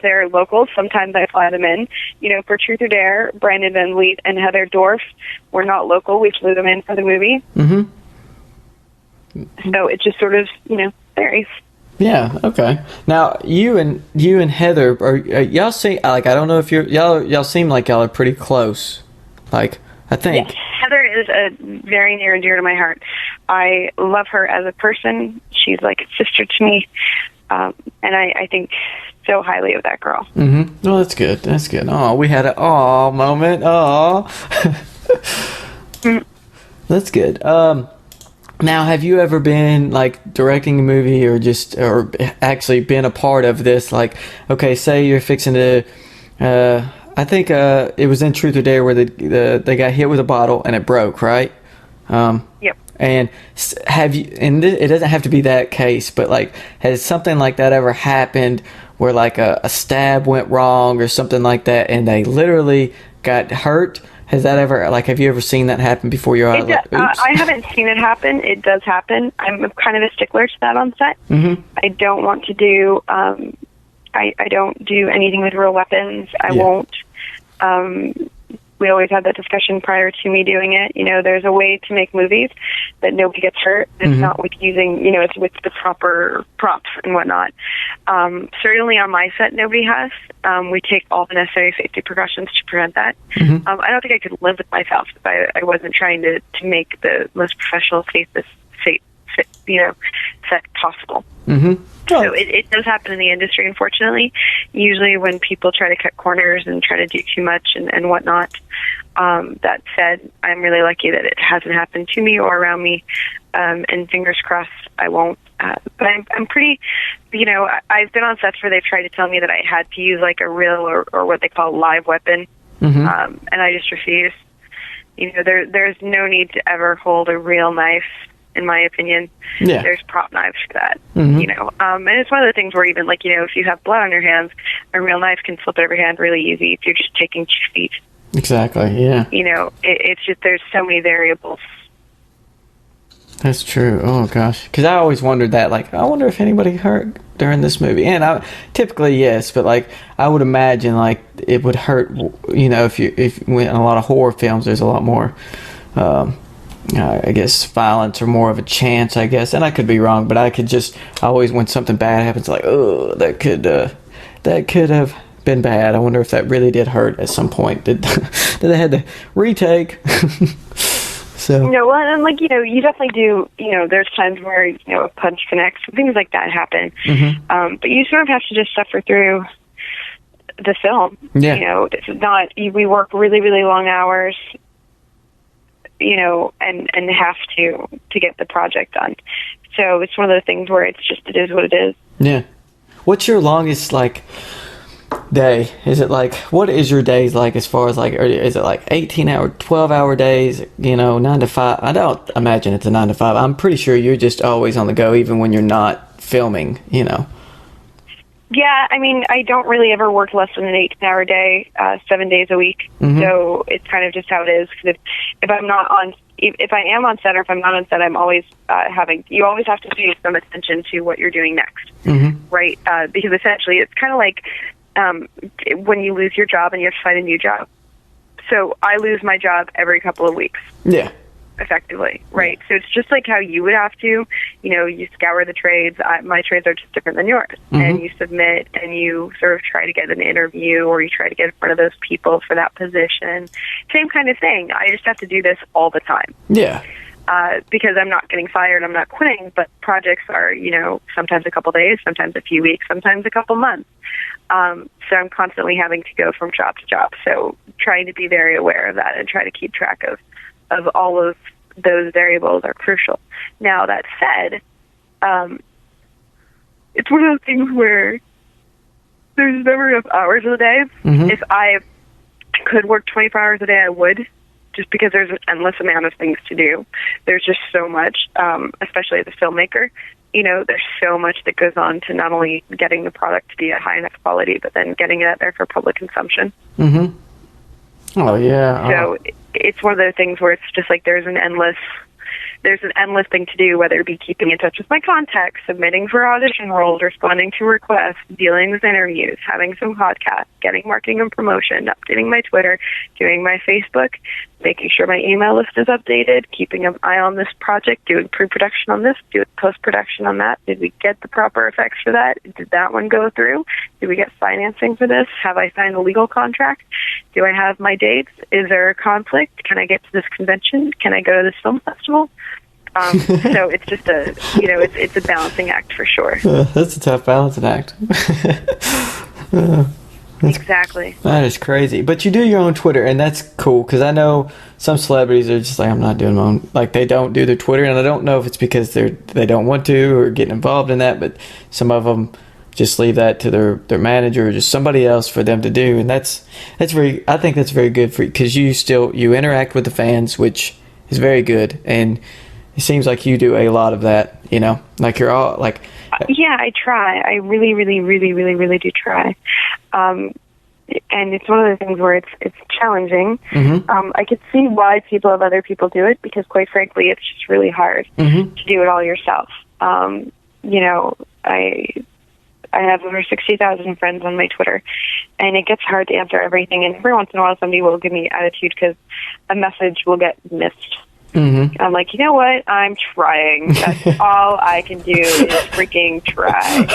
they're locals, sometimes I fly them in. You know, for Truth or Dare, Brandon Van Vliet and Heather Dorff were not local. We flew them in for the movie. So it just sort of, you know, varies. Yeah. Okay. Now you and Heather are y'all I don't know if y'all seem like y'all are pretty close. Like, I think. Yes, Heather is very near and dear to my heart. I love her as a person. She's like a sister to me, and I think so highly of that girl. Mm-hmm. Oh, that's good. That's good. Oh, we had an aw moment. Aw. That's good. Now, have you ever been like directing a movie or actually been a part of this? Like, okay, say you're fixing to, I think it was in Truth or Dare where they got hit with a bottle and it broke, right? Yep. And have you? And it doesn't have to be that case, but like, has something like that ever happened where like a stab went wrong or something like that, and they literally got hurt? Has that ever, like, have you ever seen that happen before your eyes? Like, oops. I haven't seen it happen. It does happen. I'm kind of a stickler to that on set. Mm-hmm. I don't want to do, I don't do anything with real weapons. I won't. We always had that discussion prior to me doing it. You know, there's a way to make movies that nobody gets hurt. It's not with using, you know, it's with the proper props and whatnot. Certainly on my set, nobody has. We take all the necessary safety precautions to prevent that. I don't think I could live with myself if I wasn't trying to make the most professional, safest, set possible. So it does happen in the industry, unfortunately. Usually when people try to cut corners and try to do too much and whatnot. That said, I'm really lucky that it hasn't happened to me or around me, and fingers crossed I won't. But I'm pretty, you know, I've been on sets where they've tried to tell me that I had to use like a real or what they call live weapon, and I just refuse. You know, there's no need to ever hold a real knife. In my opinion, there's prop knives for that, you know. And it's one of the things where even, like, you know, if you have blood on your hands, a real knife can slip out of your hand really easy if you're just taking 2 feet. Exactly, yeah. You know, it's just, there's so many variables. That's true. Oh, gosh. Because I always wondered that, like, I wonder if anybody hurt during this movie. And typically, yes, but, like, I would imagine, like, it would hurt, you know, if in a lot of horror films, there's a lot more, I guess violence or more of a chance, I guess, and I could be wrong, but I always, when something bad happens, like, oh, that could have been bad. I wonder if that really did hurt at some point. Did they had to retake? So. You know, well, and like, you know, you definitely do, you know, there's times where, you know, a punch connects, things like that happen. But you sort of have to just suffer through the film. Yeah. You know, it's not, we work really, really long hours, you know, and have to get the project done. So it's one of those things where it is what it is. Yeah. What's your longest, like, day? Is it like, what is your days like as far as, like, is it like 18-hour, 12-hour days, you know, 9 to 5? I don't imagine it's a 9 to 5. I'm pretty sure you're just always on the go, even when you're not filming, you know. Yeah, I mean, I don't really ever work less than an 18-hour day, 7 days a week. So it's kind of just how it is. Because if I'm not on, if I am on set or if I'm not on set, I'm always you always have to pay some attention to what you're doing next, right? Because essentially, it's kind of like when you lose your job and you have to find a new job. So I lose my job every couple of weeks. Yeah. Effectively, right? So it's just like how you would have to, you know, you scour the trades. My trades are just different than yours. And you submit and you sort of try to get an interview or you try to get in front of those people for that position. Same kind of thing. I just have to do this all the time. Yeah. Because I'm not getting fired, I'm not quitting, but projects are, you know, sometimes a couple days, sometimes a few weeks, sometimes a couple months. So I'm constantly having to go from job to job. So trying to be very aware of that and try to keep track of all of those variables are crucial. Now, that said, it's one of those things where there's never enough hours in the day. If I could work 24 hours a day, I would, just because there's an endless amount of things to do. There's just so much, especially as a filmmaker. You know, there's so much that goes on to not only getting the product to be at high enough quality, but then getting it out there for public consumption. Oh, yeah. So it's one of those things where it's just like there's an endless thing to do, whether it be keeping in touch with my contacts, submitting for audition roles, responding to requests, dealing with interviews, having some podcasts, getting marketing and promotion, updating my Twitter, doing my Facebook, making sure my email list is updated, keeping an eye on this project, doing pre-production on this, doing post-production on that. Did we get the proper effects for that? Did that one go through? Did we get financing for this? Have I signed a legal contract? Do I have my dates? Is there a conflict? Can I get to this convention? Can I go to this film festival? So it's just it's a balancing act for sure. That's a tough balancing act. Exactly. That is crazy. But you do your own Twitter, and that's cool, because I know some celebrities are just like, I'm not doing my own, like, they don't do their Twitter, and I don't know if it's because they don't want to or getting involved in that, but some of them just leave that to their manager or just somebody else for them to do, and that's very, I think that's very good for you, because you interact with the fans, which is very good, and it seems like you do a lot of that, like you're all like. Yeah, I try. I really, really, really, really, really do try. And it's one of the things where it's challenging. Mm-hmm. I could see why people have other people do it, because quite frankly, it's just really hard mm-hmm. to do it all yourself. I have over 60,000 friends on my Twitter, and it gets hard to answer everything. And every once in a while, somebody will give me attitude because a message will get missed. Mm-hmm. I'm like, you know what? I'm trying. That's all I can do is freaking try.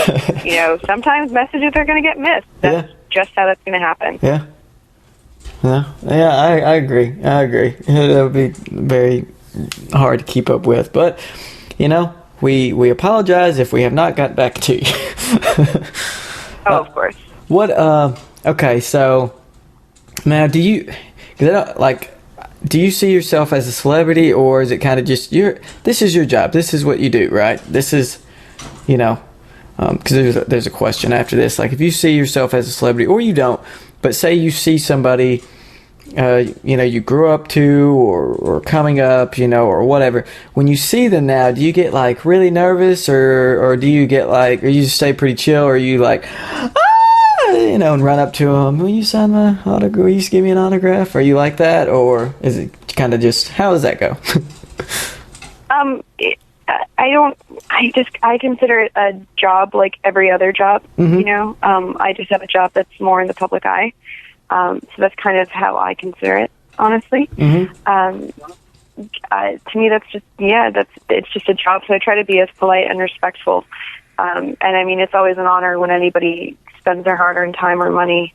Sometimes messages are going to get missed. That's just how that's going to happen. Yeah. I agree. That would be very hard to keep up with. But, we apologize if we have not got back to you. Of course. Okay, so now do you see yourself as a celebrity, or is it kind of just this is your job, this is what you do, right? This is, because there's a question after this, like if you see yourself as a celebrity, or you don't, but say you see somebody, you grew up to, or coming up, or whatever. When you see them now, do you get like really nervous, or do you get like, or you just stay pretty chill, or you like, and run up to them, will you sign my autograph? Will you give me an autograph? Are you like that, or is it kind of just, how does that go? I consider it a job like every other job. Mm-hmm. I just have a job that's more in the public eye. So that's kind of how I consider it, honestly. Mm-hmm. To me, it's just a job. So I try to be as polite and respectful. And I mean, it's always an honor when anybody spends their hard-earned time or money,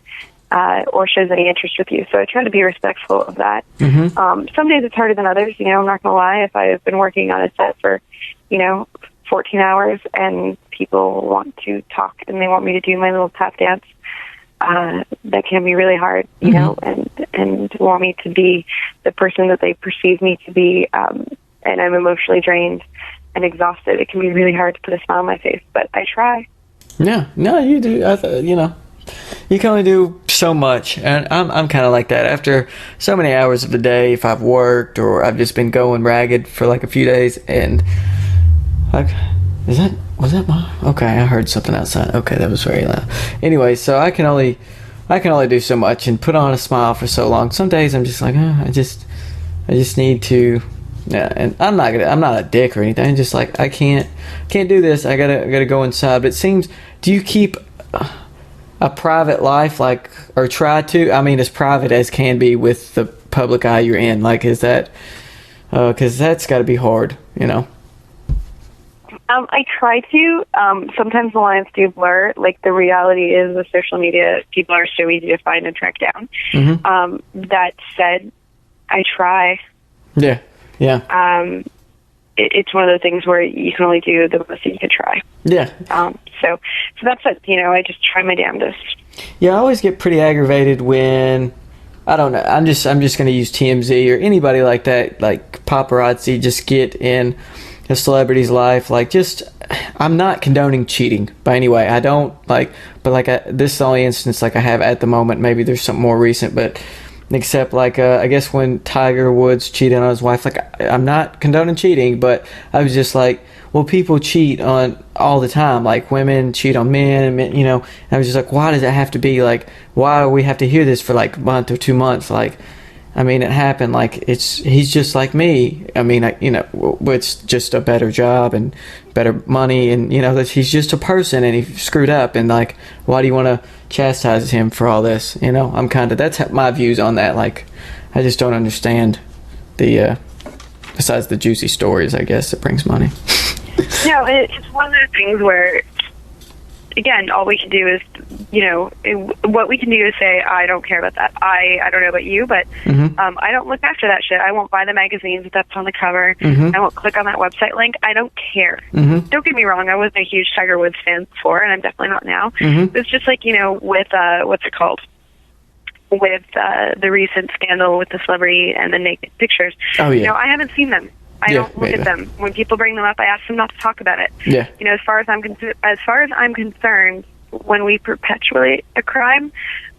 or shows any interest with you. So I try to be respectful of that. Mm-hmm. Some days it's harder than others. I'm not going to lie. If I've been working on a set for, 14 hours and people want to talk and they want me to do my little tap dance, that can be really hard, and want me to be the person that they perceive me to be, and I'm emotionally drained and exhausted. It can be really hard to put a smile on my face, but I try. Yeah, no, you do. You can only do so much, and I'm kind of like that. After so many hours of the day, if I've worked or I've just been going ragged for like a few days, and like, was that mine? Okay, I heard something outside. Okay, that was very loud. Anyway, so I can only do so much and put on a smile for so long. Some days I'm just like, I just need to. Yeah, and I'm not a dick or anything. I'm just like, I can't do this. I gotta go inside. But it seems, do you keep a private life, like, or try to? I mean, as private as can be with the public eye you're in. Like, is that? Because that's got to be hard, I try to. Sometimes the lines do blur. Like, the reality is with social media, people are so easy to find and track down. Mm-hmm. That said, I try. Yeah. It's one of those things where you can only do the most that you can try. Yeah. So that's it. I just try my damnedest. Yeah, I always get pretty aggravated when, I don't know, I'm just going to use TMZ or anybody like that, like paparazzi, just get in a celebrity's life. Like, just, I'm not condoning cheating by any way. I don't, like, but like, this is the only instance like I have at the moment. Maybe there's something more recent, but except like, I guess when Tiger Woods cheated on his wife, like, I'm not condoning cheating, but I was just like, well, people cheat on all the time. Like, women cheat on men, and I was just like, why does it have to be like, why do we have to hear this for like a month or 2 months? Like, I mean, it happened. Like, he's just like me. I mean, it's just a better job and better money, and that he's just a person and he screwed up. And like, why do you want to chastise him for all this? I'm kind of, that's my views on that. Like, I just don't understand the besides the juicy stories, I guess, it brings money. No, it's one of those things where, again, all we can do is, what we can do is say, I don't care about that. I don't know about you, but I don't look after that shit. I won't buy the magazines that's on the cover. I won't click on that website link. I don't care. Don't get me wrong. I wasn't a huge Tiger Woods fan before, and I'm definitely not now. It's just like, with, what's it called? With the recent scandal with the celebrity and the naked pictures. Oh, yeah. I haven't seen them. I don't look at them. When people bring them up, I ask them not to talk about it. Yeah. As far as I'm concerned, when we perpetuate a crime,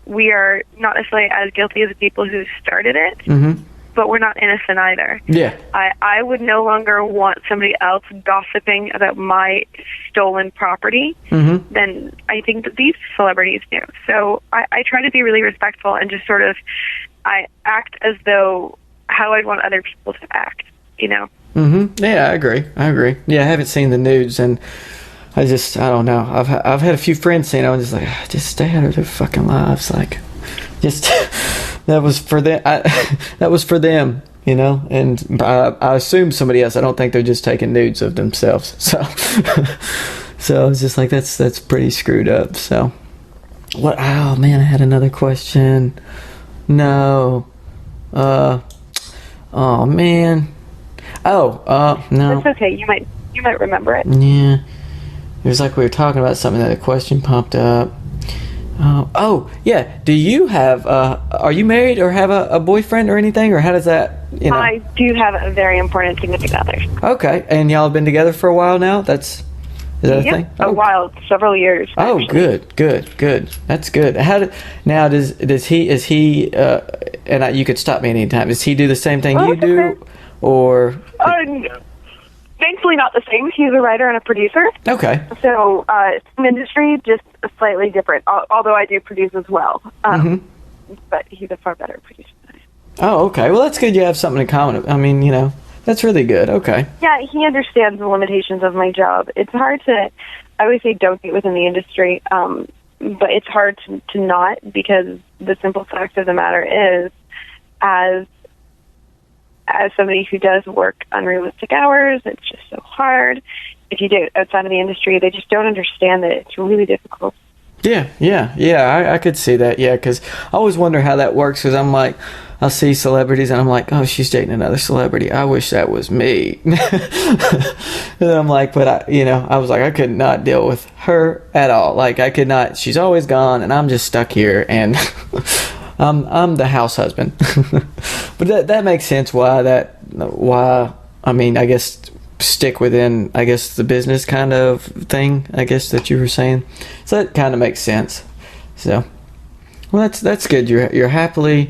we are not necessarily as guilty as the people who started it, but we're not innocent either. Yeah. I would no longer want somebody else gossiping about my stolen property than I think that these celebrities do. So I try to be really respectful and just sort of, I act as though how I'd want other people to act, Yeah, I agree. Yeah, I haven't seen the nudes, and I don't know. I've had a few friends saying, I'm just like, just stay out of their fucking lives. Like, just, that was for them. That was for them, and I assume somebody else. I don't think they're just taking nudes of themselves. So, so I was just like, that's pretty screwed up. So, what? Oh man, I had another question. No. Oh man. Oh, no. That's okay. You might remember it. Yeah. It was like we were talking about something that a question popped up. Oh, yeah. Do you have, are you married or have a boyfriend or anything? Or how does that, I do have a very important significant other. Okay. And y'all have been together for a while now? Is that a thing? A while, several years. Oh, actually. Good. That's good. Is he, and you could stop me anytime. Does he do the same thing you do? Okay. Or? Thankfully not the same. He's a writer and a producer. Okay. So, same industry, just slightly different, although I do produce as well. But he's a far better producer than I am. Oh, okay. Well, that's good you have something in common. I mean, that's really good. Okay. Yeah, he understands the limitations of my job. It's hard to, I always say don't get within the industry, but it's hard to not, because the simple fact of the matter is, as somebody who does work unrealistic hours, it's just so hard. If you do it outside of the industry, they just don't understand that it's really difficult. Yeah, I could see that, because I always wonder how that works, because I'm like, I'll see celebrities, and I'm like, oh, she's dating another celebrity. I wish that was me. And I'm like, but I was like, I could not deal with her at all. Like, I could not, she's always gone, and I'm just stuck here, and I'm the house husband. But that makes sense why, I mean, I guess stick within, I guess, the business kind of thing, I guess, that you were saying. So that kind of makes sense. So, well, that's good. You're happily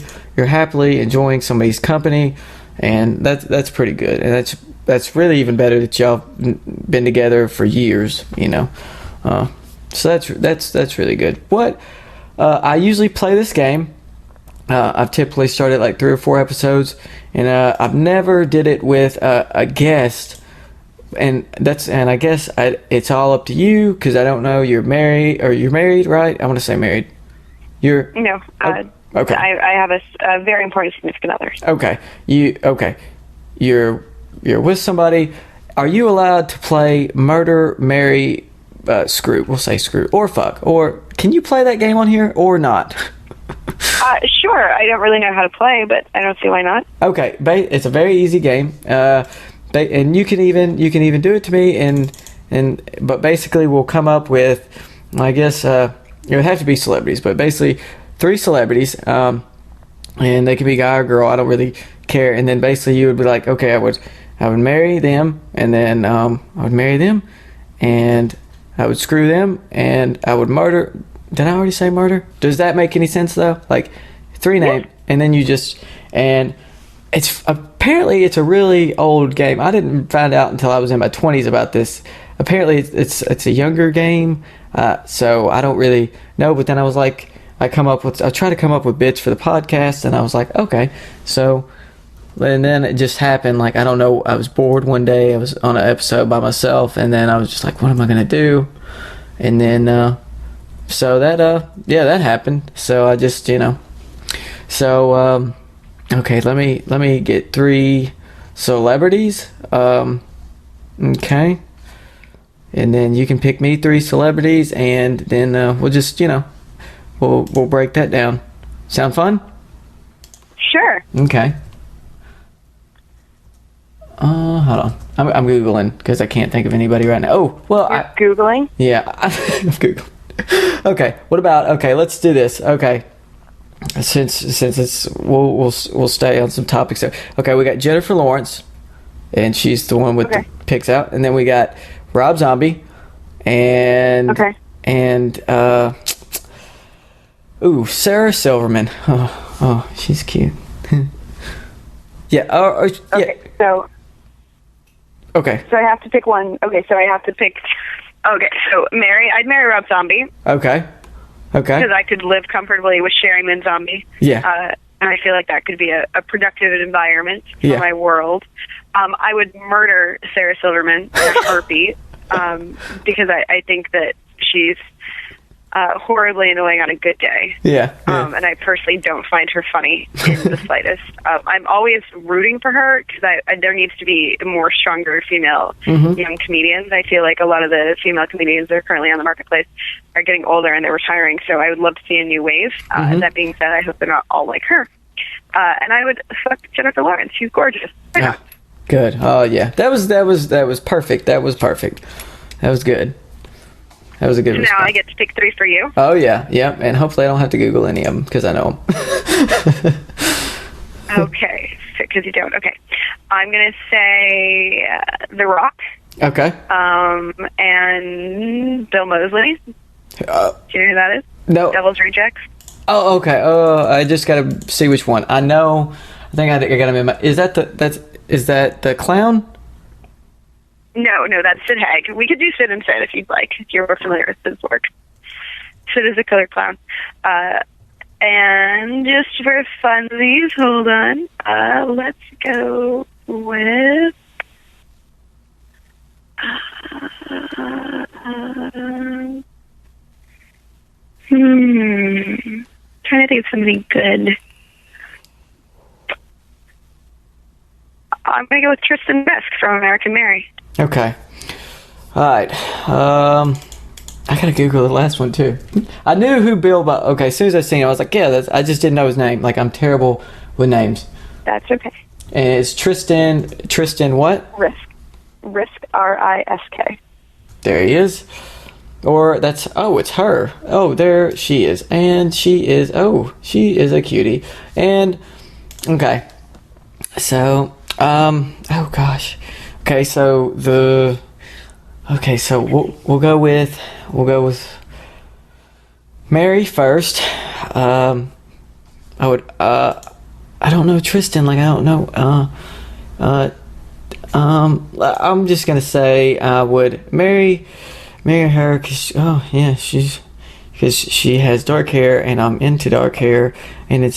enjoying somebody's company, and that's pretty good. And that's really even better that y'all been together for years, So that's really good. What I usually play this game. I've typically started like 3 or 4 episodes, and I've never did it with a guest, and I guess it's all up to you, because I don't know, you're married, right? I want to say married. No. Okay. I have a very important significant other. Okay. You're with somebody. Are you allowed to play murder, marry, screw? We'll say screw or fuck. Or can you play that game on here or not? Sure. I don't really know how to play, but I don't see why not. Okay. It's a very easy game. And you can even do it to me, but basically we'll come up with, I guess, it would have to be celebrities, but basically 3 celebrities, and they could be guy or girl. I don't really care. And then basically you would be like, okay, I would marry them, and then I would marry them, and I would screw them, and I would murder. Did I already say murder? Does that make any sense though? Like 3 names, and then and it's apparently it's a really old game. I didn't find out until I was in my 20s about this. Apparently it's a younger game, so I don't really know. But then I was like, I try to come up with bits for the podcast, and I was like, okay, so. And then it just happened, like, I don't know, I was bored one day, I was on an episode by myself, and then I was just like, what am I going to do? And then, so that happened, so I just, so, Okay, let me get 3 celebrities. Okay. And then you can pick me 3 celebrities, and then we'll just, we'll break that down. Sound fun? Sure. Okay. Hold on. I'm Googling because I can't think of anybody right now. Oh, well, You're Googling? Yeah, I'm Googling. Okay, what about? Okay, let's do this. Okay, since it's we'll stay on some topics there. Okay, we got Jennifer Lawrence, and she's the one with the picks out, and then we got Rob Zombie, and Sarah Silverman. Oh, she's cute. Yeah. Okay. So. Okay. So I have to pick one. Okay. So I have to pick. Okay. So I'd marry Rob Zombie. Okay. Because I could live comfortably with Sherryman Zombie. Yeah. And I feel like that could be a productive environment for my world. I would murder Sarah Silverman in a heartbeat because I think that she's horribly annoying on a good day. Yeah. And I personally don't find her funny in the slightest. I'm always rooting for her because there needs to be more stronger female young comedians. I feel like a lot of the female comedians that are currently on the marketplace are getting older and they're retiring, so I would love to see a new wave. That being said, I hope they're not all like her. And I would fuck Jennifer Lawrence. She's gorgeous. Good. Oh yeah, that was perfect. That was perfect. That was good. That was a good response. Now I get to pick 3 for you. Oh yeah, and hopefully I don't have to Google any of them because I know them. Okay, because you don't. Okay, I'm gonna say The Rock. Okay. And Bill Moseley. Do you know who that is? No. Devil's Rejects. Oh, okay. I just gotta see which one. I know. I think I got him in my. Is that the clown? No, that's Sid Haig. We could do Sid instead if you'd like, if you're familiar with Sid's work. Sid is a killer clown. And just for funsies, hold on. Let's go with... trying to think of something good. I'm going to go with Tristan Besk from American Mary. Okay. Alright. I gotta Google the last one too. I knew who Bill... Okay, as soon as I seen it, I was like, yeah, I just didn't know his name. Like, I'm terrible with names. That's okay. And it's Tristan what? Risk, R-I-S-K. There he is. Or that's... Oh, it's her. Oh, there she is. And she is... Oh, she is a cutie. And... Okay. So... Oh, gosh. Okay, so we'll go with Mary first. I don't know Tristan. Like, I don't know. I'm just gonna say I would marry her because she has dark hair and I'm into dark hair and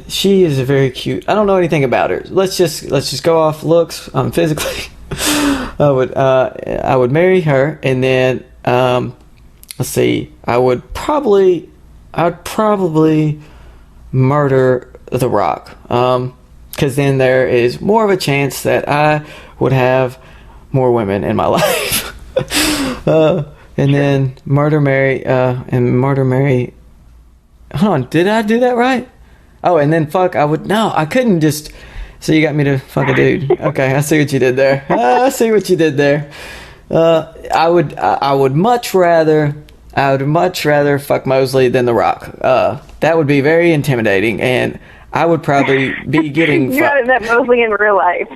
she is a very cute. I don't know anything about her. Let's just go off looks, physically. I would marry her, and then let's see. I'd probably murder The Rock, because then there is more of a chance that I would have more women in my life. And then murder Mary. Hold on, did I do that right? Oh, and then fuck, I couldn't just... So you got me to fuck a dude. Okay, I see what you did there. I would much rather fuck Mosley than The Rock. That would be very intimidating, and I would probably be getting you haven't met Mosley in real life.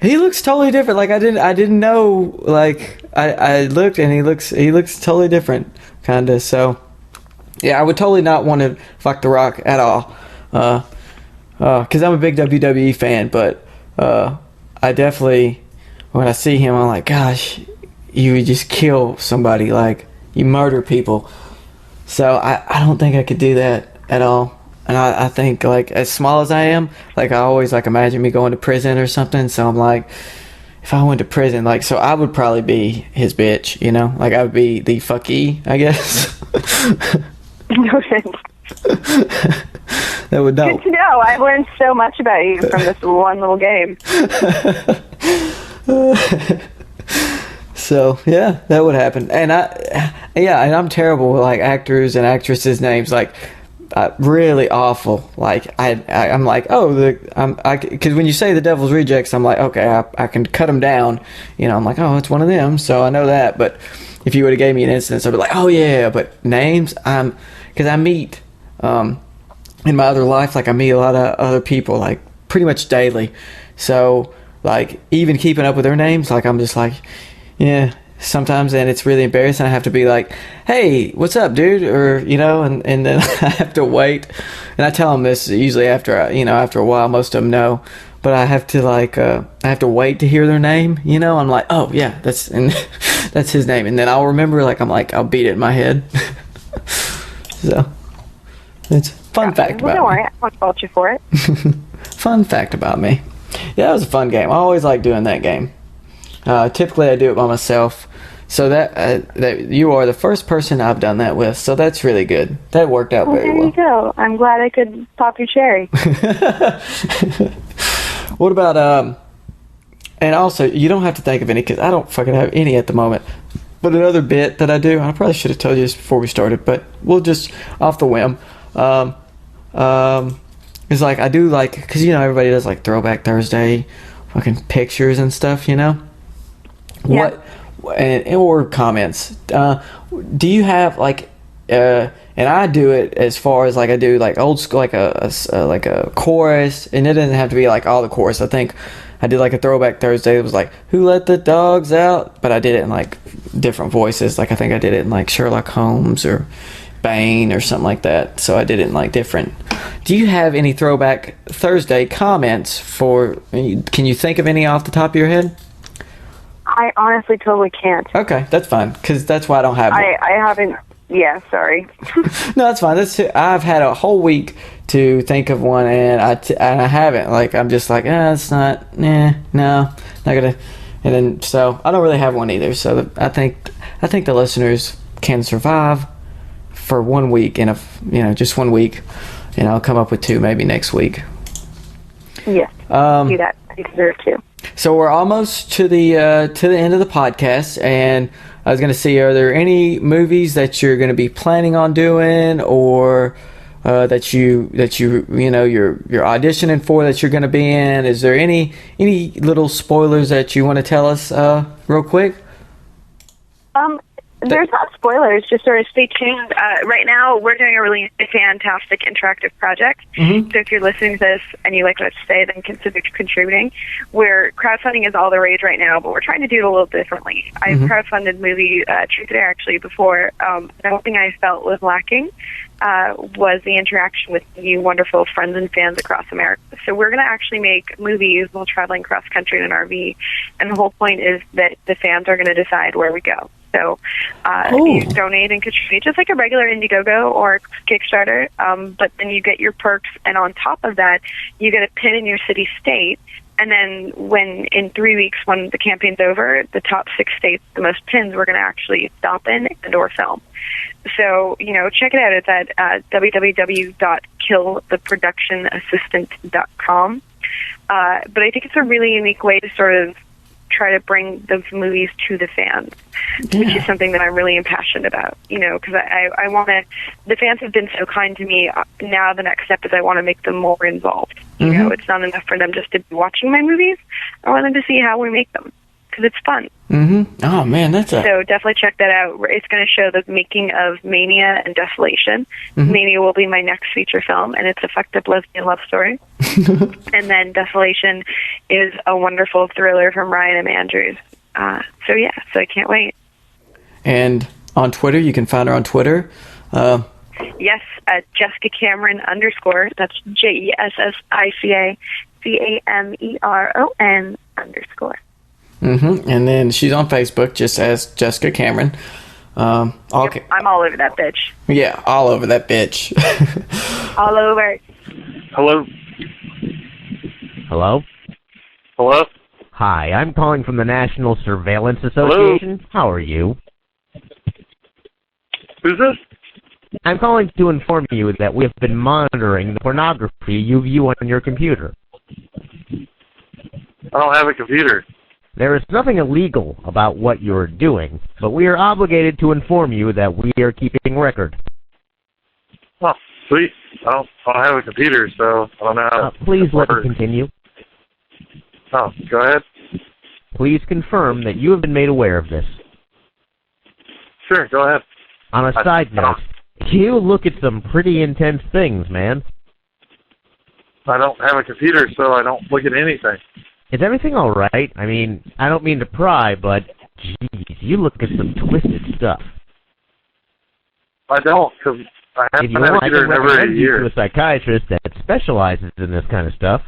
He looks totally different. Like I didn't know. Like I looked, and he looks totally different, kinda. So yeah, I would totally not want to fuck The Rock at all. Because I'm a big WWE fan, but I definitely, when I see him, I'm like, gosh, you would just kill somebody, like you murder people. So I don't think I could do that at all. And I think, like, as small as I am, like, I always, like, imagine me going to prison or something. So I'm like, if I went to prison, like, so I would probably be his bitch, you know? Like, I would be the fucky, I guess. That would Good to know. I've learned so much about you from this one little game. So yeah, that would happen. And I'm terrible with like actors and actresses' names. Like, really awful. Like I'm like, because when you say the Devil's Rejects, I'm like, okay, I can cut them down. You know, I'm like, oh, it's one of them, so I know that. But if you would have gave me an instance, I'd be like, oh yeah. But names, because I meet in my other life, like I meet a lot of other people, like pretty much daily. So like even keeping up with their names, like I'm just like, yeah. Sometimes, and it's really embarrassing. I have to be like, "Hey, what's up, dude?" Or and then I have to wait. And I tell them this usually after after a while. Most of them know, but I have to I have to wait to hear their name. I'm like, "Oh yeah, that's his name," and then I'll remember. I'll beat it in my head. So it's fun fact about me. Don't worry, I won't fault you for it. Fun fact about me. Yeah, that was a fun game. I always like doing that game. Typically, I do it by myself, so that you are the first person I've done that with. So that's really good. That worked out very well. There you go. I'm glad I could pop your cherry. What about and also you don't have to think of any because I don't fucking have any at the moment. But another bit that I do, I probably should have told you this before we started, but we'll just off the whim. It's like I do because everybody does like Throwback Thursday, fucking pictures and stuff, Yeah. Or comments. Do you have and I do it as far as I do old school like a chorus, and it doesn't have to be all the chorus. I think I did a Throwback Thursday. It was "Who let the dogs out?" But I did it in different voices. I think I did it in Sherlock Holmes or Bane or something like that. So I did it in different. Do you have any Throwback Thursday comments for? Can you think of any off the top of your head? I honestly totally can't. Okay, that's fine, because that's why I don't have one. I haven't. Yeah, sorry. No, that's fine. I've had a whole week to think of one, and I haven't. I'm just it's not. No, not gonna. And then so I don't really have one either. So I think the listeners can survive for 1 week, and just 1 week, and I'll come up with two maybe next week. Yes. Do that. You deserve to. So we're almost to the end of the podcast, and I was going to see, are there any movies that you're going to be planning on doing, or that you're auditioning for that you're going to be in? Is there any little spoilers that you want to tell us real quick? There's not spoilers, just sort of stay tuned. Right now, we're doing a really fantastic interactive project. Mm-hmm. So if you're listening to this and you like what I say, then consider contributing. Crowdfunding is all the rage right now, but we're trying to do it a little differently. Mm-hmm. I crowdfunded movie Truth or Dare actually before. The one thing I felt was lacking was the interaction with you wonderful friends and fans across America. So we're going to actually make movies while traveling cross country in an RV, and the whole point is that the fans are going to decide where we go. So you donate and contribute just like a regular Indiegogo or Kickstarter, but then you get your perks, and on top of that, you get a pin in your city state. And then in 3 weeks, when the campaign's over, the top 6 states, the most pins, we're going to actually stop in and or film. So, check it out. It's at www.killtheproductionassistant.com. But I think it's a really unique way to sort of try to bring those movies to the fans, which is something that I'm really impassioned about, because I want to, the fans have been so kind to me. Now the next step is I want to make them more involved. Mm-hmm. It's not enough for them just to be watching my movies. I want them to see how we make them, because it's fun. Mm-hmm. Oh man, so definitely check that out. It's going to show the making of Mania and Desolation. Mm-hmm. Mania will be my next feature film, and it's a fucked up lesbian love story. And then Desolation is a wonderful thriller from Ryan M. Andrews. So I can't wait. And on Twitter, you can find her on Twitter. Yes, at Jessica Cameron _ That's JESSICACAMERON _ Mm-hmm. And then she's on Facebook just as Jessica Cameron. I'm all over that bitch. Yeah, all over that bitch. All over. Hello? Hello? Hello? Hi, I'm calling from the National Surveillance Association. Hello? How are you? Who's this? I'm calling to inform you that we have been monitoring the pornography you view on your computer. I don't have a computer. There is nothing illegal about what you're doing, but we are obligated to inform you that we are keeping record. Oh, sweet. I don't have a computer, so I don't know how. Please let me continue. Oh, go ahead. Please confirm that you have been made aware of this. Sure, go ahead. On a side note, you look at some pretty intense things, man. I don't have a computer, so I don't look at anything. Is everything all right? I mean, I don't mean to pry, but geez, you look at some twisted stuff. I don't, because I haven't If you had a want, I computer can in over a recommend you year. to a psychiatrist that specializes in this kind of stuff.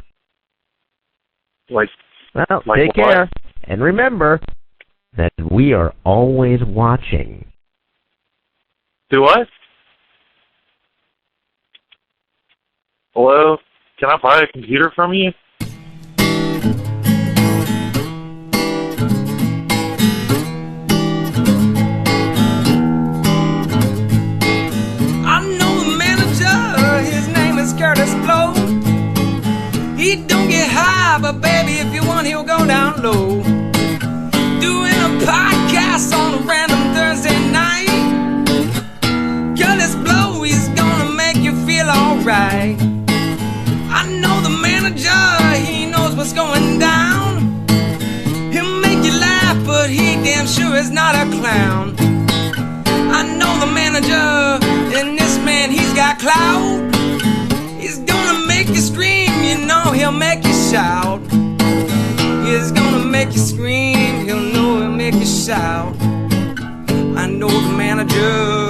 Like Well, Like take what? care, and remember that we are always watching. Do what? Hello? Can I buy a computer from you? I know the manager, his name is Curtis Blow. He don't get high, but baby, if you want, he'll go down low. Doing a podcast on a random Thursday night. Curtis Blow, he's gonna make you feel alright. I know the manager, he knows what's going down. He'll make you laugh, but he damn sure is not a clown. I know the manager, and this man, he's got clout. He's gonna make you scream, you know he'll make you shout. He's gonna make you scream, he'll make you shout. I know the manager.